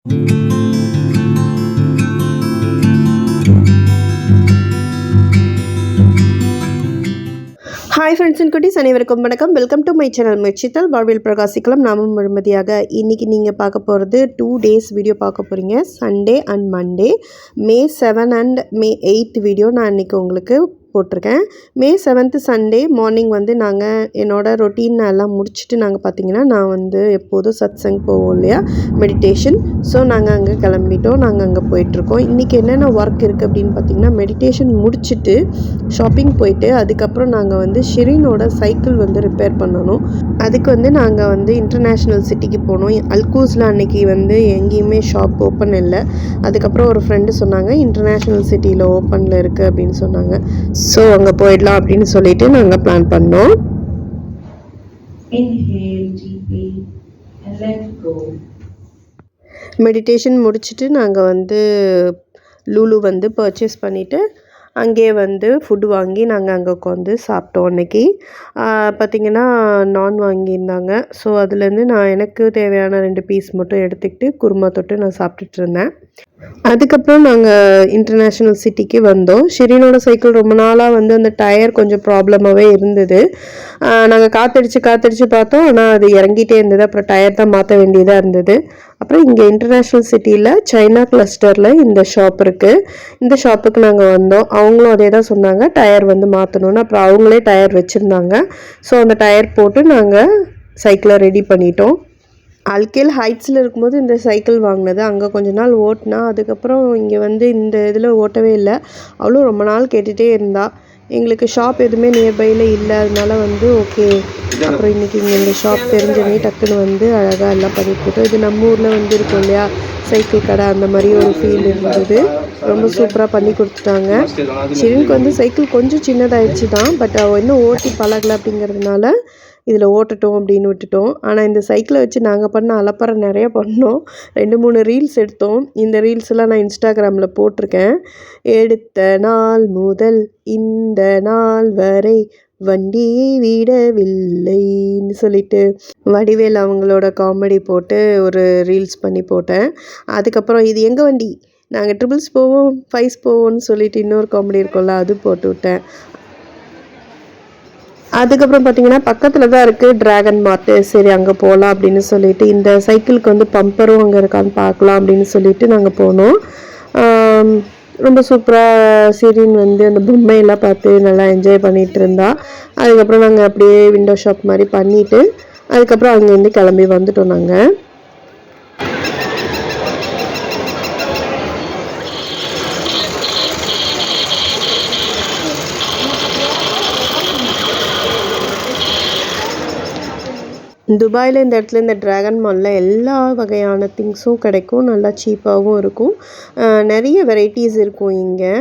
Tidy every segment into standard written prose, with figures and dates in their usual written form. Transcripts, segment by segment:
Hi friends and குட்டீஸ், அனைவருக்கும் வணக்கம். வெல்கம் டு மை சேனல் முயற்சித்தால் வாழ்வில் பிரகாசிக்கலாம். நாமும் முழுமதியாக. இன்றைக்கி நீங்கள் பார்க்க போகிறது 2 days வீடியோ பார்க்க போகிறீங்க. Sunday and Monday, May 7 and May 8 video நான் இன்றைக்கி உங்களுக்கு போட்டிருக்கேன். May 7 சண்டே மார்னிங் வந்து நாங்கள் என்னோடய ரொட்டீன் எல்லாம் முடிச்சுட்டு நாங்கள் பார்த்திங்கன்னா நான் வந்து எப்போதும் சத்சங் போவோம் இல்லையா, மெடிடேஷன். ஸோ நாங்கள் அங்கே கிளம்பிட்டோம். நாங்கள் அங்கே போயிட்டுருக்கோம். இன்றைக்கி என்னென்ன ஒர்க் இருக்குது அப்படின்னு பார்த்திங்கன்னா, மெடிடேஷன் முடிச்சுட்டு ஷாப்பிங் போயிட்டு அதுக்கப்புறம் நாங்கள் வந்து ஷிரினோட சைக்கிள் வந்து ரிப்பேர் பண்ணணும். அதுக்கு வந்து நாங்கள் வந்து இன்டர்நேஷ்னல் சிட்டிக்கு போனோம். அல்கூஸில் அன்றைக்கி வந்து எங்கேயுமே ஷாப் ஓப்பன் இல்லை. அதுக்கப்புறம் ஒரு ஃப்ரெண்டு சொன்னாங்க இன்டர்நேஷ்னல் சிட்டியில் ஓப்பனில் இருக்குது அப்படின்னு சொன்னாங்க. ஸோ அங்கே போயிடலாம் அப்படின்னு சொல்லிட்டு நாங்கள் பிளான் பண்ணோம். மெடிடேஷன் முடிச்சுட்டு நாங்கள் வந்து லூலு வந்து பர்ச்சேஸ் பண்ணிவிட்டு அங்கேயே வந்து ஃபுட்டு வாங்கி நாங்கள் அங்கே உட்காந்து சாப்பிட்டோம். அன்றைக்கி பார்த்திங்கன்னா நான் வாங்கியிருந்தாங்க. ஸோ அதுலேருந்து நான் எனக்கு தேவையான 2 பீஸ் மட்டும் எடுத்துக்கிட்டு குருமா தொட்டு நான் சாப்பிட்டுட்டு இருந்தேன். அதுக்கப்புறம் நாங்கள் இன்டர்நேஷ்னல் சிட்டிக்கு வந்தோம். ஷிரினோட சைக்கிள் ரொம்ப நாளாக வந்து அந்த டயர் கொஞ்சம் ப்ராப்ளமாகவே இருந்தது. நாங்கள் காத்தடிச்சு பார்த்தோம், ஆனால் அது இறங்கிட்டே இருந்தது. அப்புறம் டயர் தான் மாற்ற வேண்டியதாக இருந்தது. அப்புறம் இங்கே இன்டர்நேஷ்னல் சிட்டியில் சைனா கிளஸ்டரில் இந்த ஷாப் இருக்குது. இந்த ஷாப்புக்கு நாங்கள் வந்தோம். அவங்களும் அதே தான் சொன்னாங்க, டயர் வந்து மாற்றணுன்னு. அப்புறம் அவங்களே டயர் வச்சுருந்தாங்க. ஸோ அந்த டயர் போட்டு நாங்கள் சைக்கிளை ரெடி பண்ணிட்டோம். அல்கேல் ஹைட்ஸில் இருக்கும்போது இந்த சைக்கிள் வாங்கினது. அங்கே கொஞ்ச நாள் ஓட்டினா, அதுக்கப்புறம் இங்கே வந்து இந்த இதில் ஓட்டவே இல்லை. அவளும் ரொம்ப நாள் கேட்டுகிட்டே இருந்தா. எங்களுக்கு ஷாப் எதுவுமே நியர்பையில் இல்லை. அதனால வந்து ஓகே. அப்புறம் இன்றைக்கி இங்கே இந்த ஷாப் தெரிஞ்சனே டக்குன்னு வந்து அழகாக எல்லாம் பண்ணிட்டு போட்டோம். இது நம்ம ஊரில் வந்து இருக்கும் இல்லையா, சைக்கிள் கடை, அந்த மாதிரி ஒரு ஃபீல் இருந்தது. ரொம்ப சூப்பராக பண்ணி கொடுத்துட்டாங்க. ஷிரினுக்கு வந்து சைக்கிள் கொஞ்சம் சின்னதாகிடுச்சு தான், பட் அவள் இன்னும் ஓட்டி பழகலை. அப்படிங்கிறதுனால இதில் ஓட்டட்டும் அப்படின்னு விட்டுட்டோம். ஆனால் இந்த சைக்கிளை வச்சு நாங்கள் பண்ண அலப்பறை நிறைய பண்ணோம். 2-3 ரீல்ஸ் எடுத்தோம். இந்த ரீல்ஸ் எல்லாம் நான் இன்ஸ்டாகிராமில் போட்டிருக்கேன். எடுத்த நாள் முதல் இந்த நாள் வரை வண்டியை விடவில்லைன்னு சொல்லிட்டு வடிவேல் அவங்களோட காமெடி போட்டு ஒரு ரீல்ஸ் பண்ணி போட்டேன். அதுக்கப்புறம் இது எங்கள் வண்டி, நாங்கள் ட்ரிபிள்ஸ் போவோம், 5s போவோம்னு சொல்லிட்டு இன்னொரு காமெடி இருக்கும்ல, அது போட்டு விட்டேன். அதுக்கப்புறம் பார்த்திங்கன்னா பக்கத்தில் தான் இருக்குது ட்ராகன் மார்ட்டு. சரி அங்கே போகலாம் அப்படின்னு சொல்லிட்டு, இந்த சைக்கிளுக்கு வந்து பம்பரும் அங்கே இருக்கான்னு பார்க்கலாம் அப்படின்னு சொல்லிட்டு நாங்கள் போனோம். ரொம்ப சூப்பராக ஷிரின் வந்து அந்த பொம்மையெல்லாம் பார்த்து நல்லா என்ஜாய் பண்ணிகிட்டு இருந்தா. அதுக்கப்புறம் நாங்கள் அப்படியே விண்டோ ஷாப் மாதிரி பண்ணிவிட்டு அதுக்கப்புறம் அங்கேருந்து கிளம்பி வந்துட்டோம். நாங்கள் துபாயில் இந்த இடத்துல இந்த ட்ராகன் மாலில் எல்லா வகையான திங்ஸும் கிடைக்கும். நல்லா சீப்பாகவும் இருக்கும். நிறைய வெரைட்டிஸ் இருக்கும் இங்கே.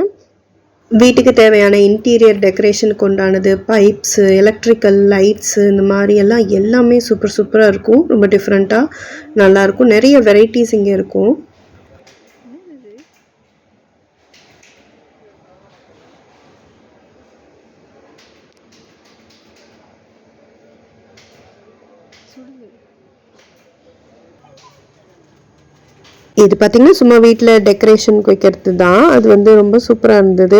வீட்டுக்கு தேவையான இன்டீரியர் டெக்கரேஷனுக்கு உண்டானது, பைப்ஸு, எலக்ட்ரிக்கல் லைட்ஸு, இந்த மாதிரி எல்லாம் எல்லாமே சூப்பராக இருக்கும். ரொம்ப டிஃப்ரெண்ட்டாக நல்லாயிருக்கும். நிறைய வெரைட்டிஸ் இங்கே இருக்கும். இது பார்த்திங்கன்னா சும்மா வீட்டில் டெக்கரேஷனுக்கு வைக்கிறது தான். அது வந்து ரொம்ப சூப்பராக இருந்தது.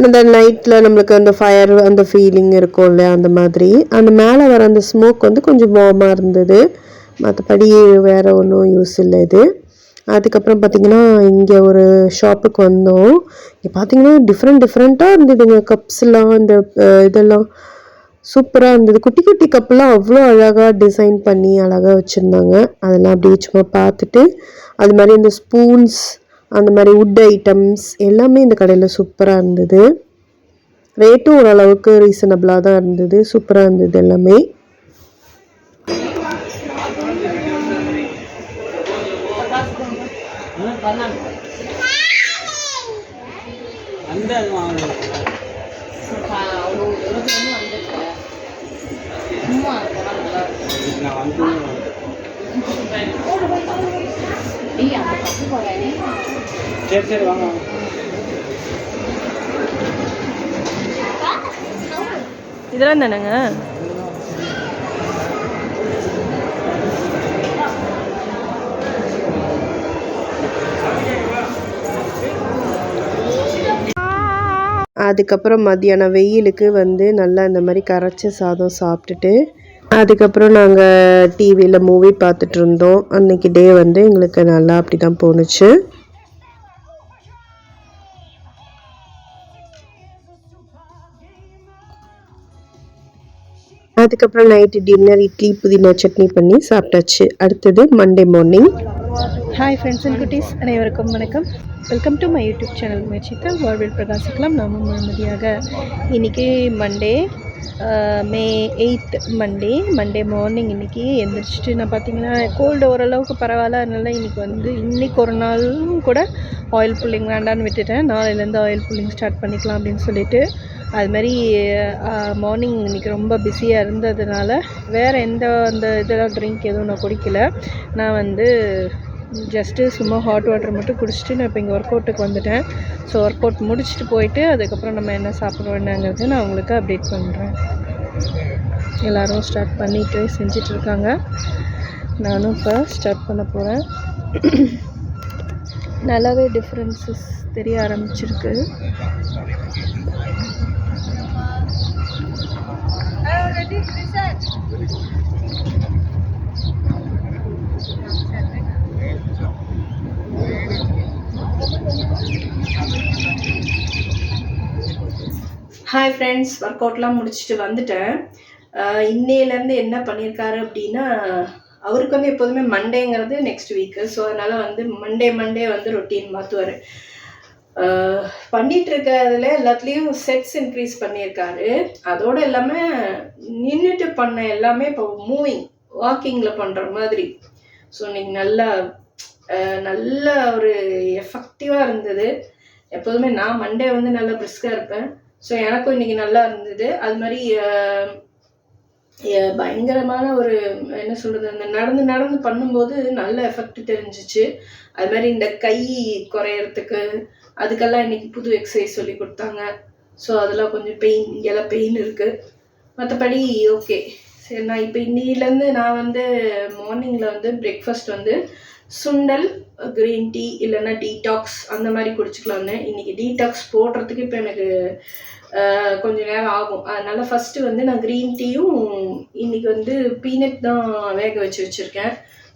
இந்த நைட்டில் நம்மளுக்கு அந்த ஃபயர் அந்த ஃபீலிங் இருக்கும் இல்லையா, அந்த மாதிரி. அந்த மேலே வர அந்த ஸ்மோக் வந்து கொஞ்சம் வார்மாக இருந்தது. மற்றபடி வேறு ஒன்றும் யூஸ் இல்லை இது. அதுக்கப்புறம் பார்த்திங்கன்னா இங்கே ஒரு ஷாப்புக்கு வந்தோம். இங்கே பார்த்திங்கன்னா டிஃப்ரெண்ட்டாக இருந்ததுங்க. கப்ஸ்லாம், இந்த இதெல்லாம் சூப்பராக இருந்தது. குட்டி குட்டி கப்பெல்லாம் அவ்வளோ அழகாக டிசைன் பண்ணி அழகாக வச்சுருந்தாங்க. அதெல்லாம் அப்படியே சும்மா பார்த்துட்டு, அது மாதிரி இந்த ஸ்பூன்ஸ், அந்த மாதிரி வுட் ஐட்டம்ஸ் எல்லாமே இந்த கடையில் சூப்பராக இருந்தது. ரேட்டும் ஓரளவுக்கு ரீசனபிளாக தான் இருந்தது. சூப்பராக இருந்தது எல்லாமே. சரி வாங்க. இதெல்லாம் தானேங்க? அதுக்கப்புறம் மத்தியானம் வெயிலுக்கு வந்து நல்லா இந்த மாதிரி கரைச்ச சாதம் சாப்பிட்டுட்டு அதுக்கப்புறம் நாங்கள் டிவியில் மூவி பார்த்துட்ருந்தோம். அன்றைக்கி டே வந்து எங்களுக்கு நல்லா அப்படி தான் போணுச்சு. அதுக்கப்புறம் நைட்டு டின்னர் இட்லி புதினா சட்னி பண்ணி சாப்பிட்டாச்சு. அடுத்தது Monday morning. Hi friends and குட்டீஸ், அனைவருக்கும் வணக்கம். Welcome to my YouTube channel முயற்சித்தால் வாழ்வில் பிரகாசிக்கலாம். நாம் முழுமதியாக. இன்றைக்கி மண்டே, மே 8 மண்டே மார்னிங். இன்றைக்கி எந்திரிச்சிட்டு நான் பார்த்தீங்கன்னா கோல்டு ஓரளவுக்கு பரவாயில்ல. அதனால் இன்றைக்கி ஒரு நாளும் கூட ஆயில் புல்லிங் வேண்டான்னு விட்டுட்டேன். நாளையிலேருந்து ஆயில் புல்லிங் ஸ்டார்ட் பண்ணிக்கலாம் அப்படின்னு சொல்லிட்டு. அதுமாதிரி மார்னிங் இன்றைக்கி ரொம்ப பிஸியாக இருந்ததுனால வேறு அந்த இதெல்லாம் ட்ரிங்க் எதுவும் நான் குடிக்கல. நான் ஜஸ்ட்டு சும்மா ஹாட் வாட்டர் மட்டும் குடிச்சிட்டு நான் இப்போ இங்கே ஒர்க் அவுட்டுக்கு வந்துட்டேன். ஸோ ஒர்க் அவுட் முடிச்சுட்டு போயிட்டு அதுக்கப்புறம் நம்ம என்ன சாப்பிட வேண்டாங்கிறது நான் உங்களுக்கு அப்டேட் பண்ணுறேன். எல்லோரும் ஸ்டார்ட் பண்ணிவிட்டு செஞ்சிட்ருக்காங்க. நானும் இப்போ ஸ்டார்ட் பண்ண போகிறேன். நல்லாவே டிஃப்ரென்சஸ் தெரிய ஆரம்பிச்சிருக்கு. ஹாய் ஃப்ரெண்ட்ஸ், ஒர்க் அவுட்லாம் முடிச்சுட்டு வந்துட்டேன். இன்னையிலேருந்து என்ன பண்ணியிருக்காரு அப்படின்னா, அவருக்கு வந்து எப்போதுமே மண்டேங்கிறது நெக்ஸ்ட் வீக்கு. ஸோ அதனால் மண்டே ரொட்டீன் மாற்றுவார். பண்ணிகிட்டு இருக்கிறதுல எல்லாத்துலேயும் செட்ஸ் இன்க்ரீஸ் பண்ணியிருக்காரு. அதோடு இல்லாமல் நின்றுட்டு பண்ண எல்லாமே இப்போ வாக்கிங்கில் பண்ணுற மாதிரி. ஸோ இன்னைக்கு நல்ல ஒரு எஃபெக்டிவாக இருந்தது. எப்போதுமே நான் மண்டே நல்லா பிரிஸ்காக இருப்பேன். ஸோ எனக்கும் இன்றைக்கி நல்லா இருந்தது. அது மாதிரி பயங்கரமான ஒரு என்ன சொல்கிறது, அந்த நடந்து பண்ணும்போது நல்ல எஃபெக்ட் தெரிஞ்சிச்சு. அது மாதிரி இந்த கை குறையறதுக்கு அதுக்கெல்லாம் இன்றைக்கி புது எக்ஸசைஸ் சொல்லி கொடுத்தாங்க. ஸோ அதெல்லாம் கொஞ்சம் இங்கெல்லாம் பெயின் இருக்குது. மற்றபடி ஓகே. சரி, நான் இப்போ இன்னிலேருந்து நான் மார்னிங்கில் பிரேக்ஃபாஸ்ட் சுண்டல், க்ரீன் டீ இல்லைன்னா டீடாக்ஸ் அந்த மாதிரி குடிச்சிக்கலான்னு. இன்றைக்கி டீடாக்ஸ் போடுறதுக்கு இப்போ எனக்கு கொஞ்சம் நேரம் ஆகும். அதனால் ஃபஸ்ட்டு நான் க்ரீன் டீயும் இன்றைக்கி பீனட் தான் வேக வச்சுருக்கேன்.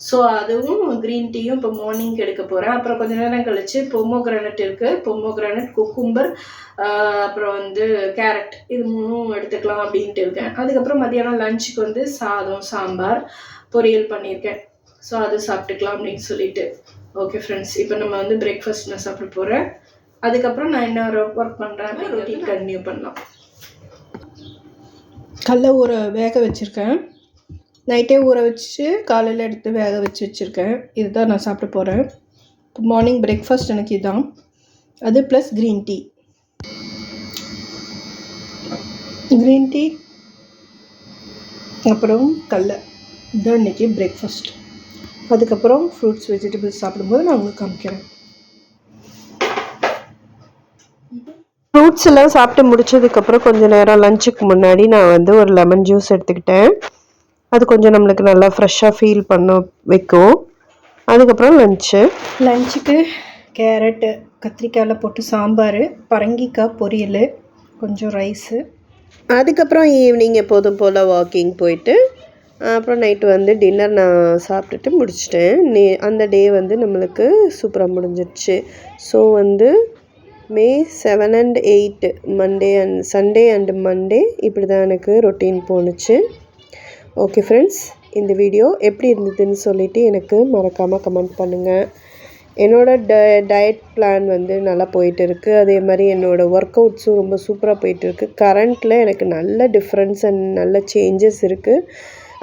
ஸோ அதுவும் க்ரீன் டீயும் இப்போ மார்னிங் எடுக்க போகிறேன். அப்புறம் கொஞ்சம் நேரம் கழித்து பொமோகிரானட் இருக்குது. பொமோகிரானட், குக்கும்பர், அப்புறம் கேரட், இது 3 எடுத்துக்கலாம் அப்படின்ட்டு இருக்கேன். அதுக்கப்புறம் மத்தியானம் லஞ்சுக்கு சாதம், சாம்பார், பொரியல் பண்ணியிருக்கேன். ஸோ அது சாப்பிட்டுக்கலாம் அப்படின்னு சொல்லிட்டு. ஓகே ஃப்ரெண்ட்ஸ், இப்போ நம்ம பிரேக்ஃபாஸ்ட் நான் சாப்பிட போகிறேன். அதுக்கப்புறம் நான் என்ன ஒர்க் பண்ணுறேன் ரொட்டீன் கண்டினியூ பண்ணலாம். கடல வேக வச்சுருக்கேன். நைட்டே ஊற வச்சு காலையில் எடுத்து வேக வச்சுருக்கேன். இதுதான் நான் சாப்பிட போகிறேன். இப்போ மார்னிங் பிரேக்ஃபாஸ்ட் எனக்கு இதுதான். அது ப்ளஸ் க்ரீன் டீ அப்புறம் கடல. இதுதான் இன்றைக்கி பிரேக்ஃபாஸ்ட். அதுக்கப்புறம் ஃப்ரூட்ஸ், வெஜிடபிள்ஸ் சாப்பிடும்போது நான் உங்களுக்கு காமிக்கிறேன். ஃப்ரூட்ஸ் எல்லாம் சாப்பிட்டு முடிச்சதுக்கப்புறம் கொஞ்சம் நேரம் லஞ்சுக்கு முன்னாடி நான் ஒரு லெமன் ஜூஸ் எடுத்துக்கிட்டேன். அது கொஞ்சம் நம்மளுக்கு நல்லா ஃப்ரெஷ்ஷாக ஃபீல் பண்ண வைக்கும். அதுக்கப்புறம் லஞ்சுக்கு கேரட்டு, கத்திரிக்காயில் போட்டு சாம்பார், பரங்கிக்காய் பொரியல், கொஞ்சம் ரைஸு. அதுக்கப்புறம் ஈவினிங் எப்போதும் போல் வாக்கிங் போயிட்டு அப்புறம் நைட்டு டின்னர் நான் சாப்பிட்டுட்டு முடிச்சிட்டேன். அந்த டே நம்மளுக்கு சூப்பராக முடிஞ்சிடுச்சு. So May 7 and 8 Sunday and Monday இப்படி தான் எனக்கு ரொட்டீன் போணுச்சு. ஓகே ஃப்ரெண்ட்ஸ், இந்த வீடியோ எப்படி இருந்ததுன்னு சொல்லிவிட்டு எனக்கு மறக்காமல் கமெண்ட் பண்ணுங்கள். என்னோடய டயட் பிளான் நல்லா போயிட்டு இருக்குது. அதே மாதிரி என்னோடய ஒர்க் அவுட்ஸும் ரொம்ப சூப்பராக போயிட்டுருக்கு. கரண்ட்டில் எனக்கு நல்ல டிஃப்ரென்ஸ் அண்ட் நல்ல சேஞ்சஸ் இருக்குது.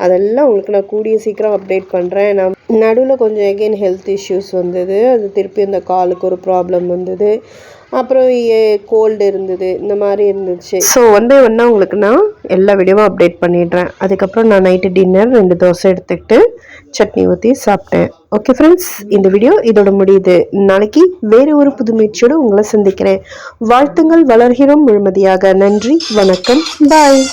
அதெல்லாம் உங்களுக்கு நான் கூடிய சீக்கிரம் அப்டேட் பண்ணுறேன். நான் நடுவில் கொஞ்சம் எகெயின் ஹெல்த் இஷ்யூஸ் வந்தது. அது திருப்பி அந்த காலுக்கு ஒரு ப்ராப்ளம் வந்தது. அப்புறம் கோல்டு இருந்தது, இந்த மாதிரி இருந்துச்சு. ஸோ ஒன்றா உங்களுக்கு நான் எல்லா வீடியோவும் அப்டேட் பண்ணிடுறேன். அதுக்கப்புறம் நான் நைட்டு டின்னர் 2 தோசை எடுத்துக்கிட்டு சட்னி ஊற்றி சாப்பிட்டேன். ஓகே ஃப்ரெண்ட்ஸ், இந்த வீடியோ இதோட முடியுது. நாளைக்கு வேறு ஒரு புது முயற்சியோடு உங்களை சந்திக்கிறேன். வாழ்த்துங்கள், வளர்கிறோம் முழுமதியாக. நன்றி, வணக்கம், பாய்.